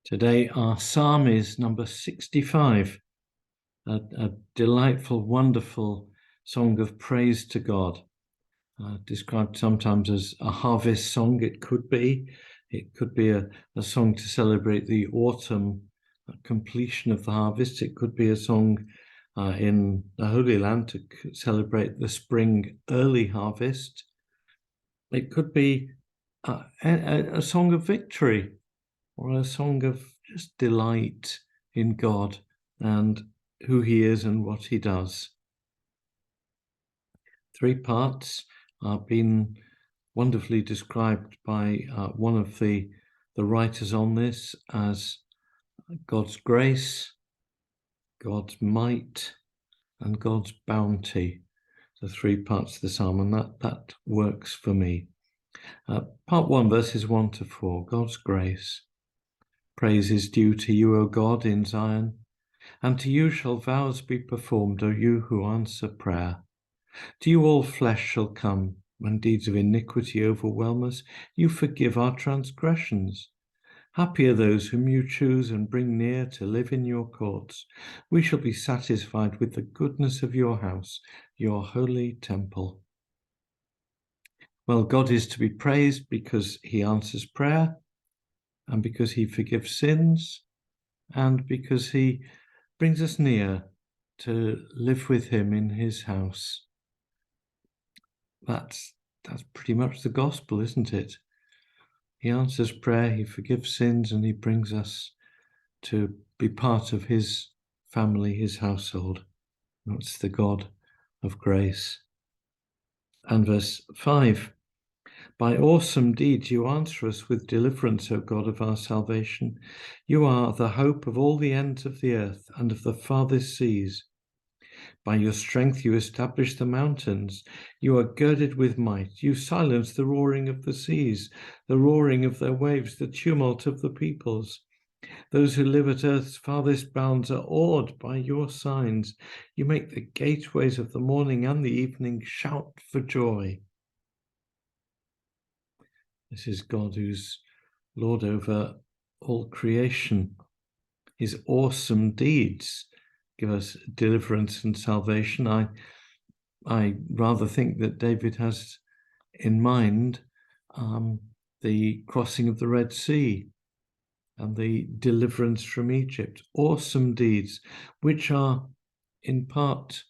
Today, our psalm is number 65, a delightful, wonderful song of praise to God, described sometimes as a harvest song. It could be a song to celebrate the autumn completion of the harvest. It could be a song in the Holy Land to celebrate the spring early harvest. It could be a song of victory, or a song of just delight in God and who he is and what he does. Three parts are been wonderfully described by one of the writers on this as God's grace, God's might, and God's bounty. The three parts of the psalm, and that works for me. Part 1, verses 1 to 4, God's grace. Praise is due to you, O God, in Zion, and to you shall vows be performed, O you who answer prayer. To you all flesh shall come, when deeds of iniquity overwhelm us. You forgive our transgressions. Happy are those whom you choose and bring near to live in your courts. We shall be satisfied with the goodness of your house, your holy temple. Well, God is to be praised because he answers prayer, and because he forgives sins, and because he brings us near to live with him in his house. That's pretty much the gospel, isn't it? He answers prayer, he forgives sins, and he brings us to be part of his family, his household. That's the God of grace. And verse 5, by awesome deeds you answer us with deliverance, O God of our salvation. You are the hope of all the ends of the earth and of the farthest seas. By your strength you establish the mountains. You are girded with might. You silence the roaring of the seas, the roaring of their waves, the tumult of the peoples. Those who live at earth's farthest bounds are awed by your signs. You make the gateways of the morning and the evening shout for joy. This is God who's Lord over all creation. His awesome deeds give us deliverance and salvation. I rather think that David has in mind the crossing of the Red Sea and the deliverance from Egypt. Awesome deeds, which are in part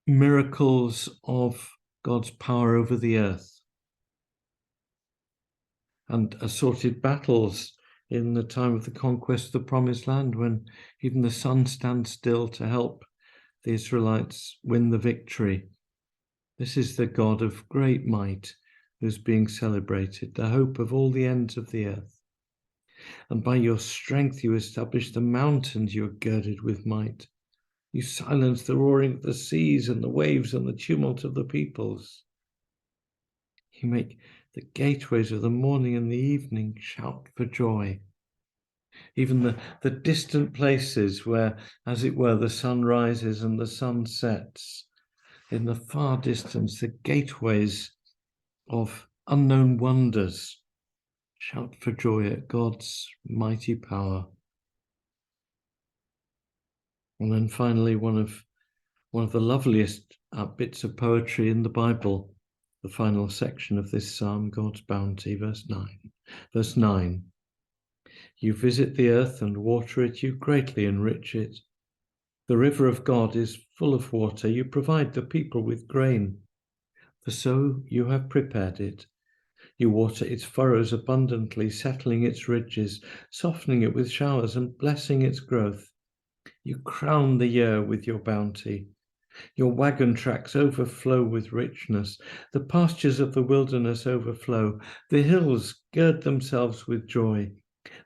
miracles of God's power over the earth, and assorted battles in the time of the conquest of the Promised Land, when even the sun stands still to help the Israelites win the victory. This is the God of great might who's being celebrated, the hope of all the ends of the earth. And by your strength you establish the mountains, you are girded with might. You silence the roaring of the seas and the waves and the tumult of the peoples. You make the gateways of the morning and the evening shout for joy. Even the distant places where, as it were, the sun rises and the sun sets, in the far distance, the gateways of unknown wonders shout for joy at God's mighty power. And then finally, one of the loveliest bits of poetry in the Bible, the final section of this psalm, God's bounty, verse 9. You visit the earth and water it, you greatly enrich it. The river of God is full of water, you provide the people with grain. For so you have prepared it. You water its furrows abundantly, settling its ridges, softening it with showers and blessing its growth. You crown the year with your bounty. Your wagon tracks overflow with richness. The pastures of the wilderness overflow. The hills gird themselves with joy.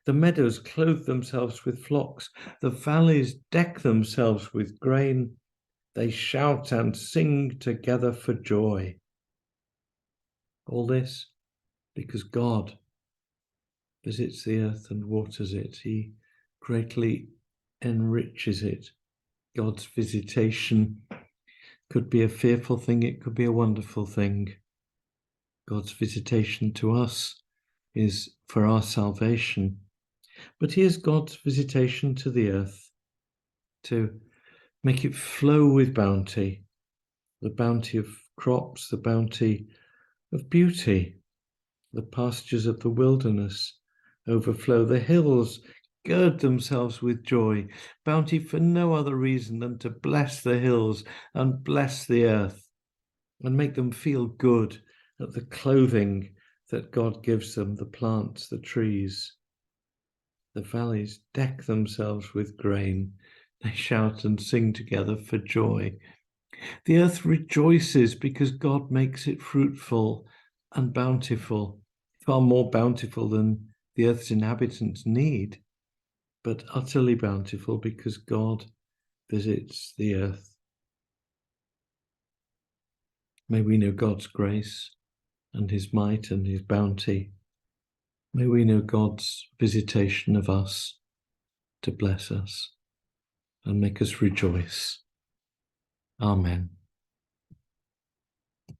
The meadows clothe themselves with flocks. The valleys deck themselves with grain. They shout and sing together for joy. All this because God visits the earth and waters it. He greatly enriches it. God's visitation could be a fearful thing, it could be a wonderful thing. God's visitation to us is for our salvation. But here's God's visitation to the earth to make it flow with bounty, the bounty of crops, the bounty of beauty. The pastures of the wilderness overflow. The hills gird themselves with joy. Bounty for no other reason than to bless the hills and bless the earth and make them feel good at the clothing that God gives them, the plants, the trees. The valleys deck themselves with grain. They shout and sing together for joy. The earth rejoices because God makes it fruitful and bountiful, far more bountiful than the earth's inhabitants need, but utterly bountiful because God visits the earth. May we know God's grace and his might and his bounty. May we know God's visitation of us to bless us and make us rejoice. Amen.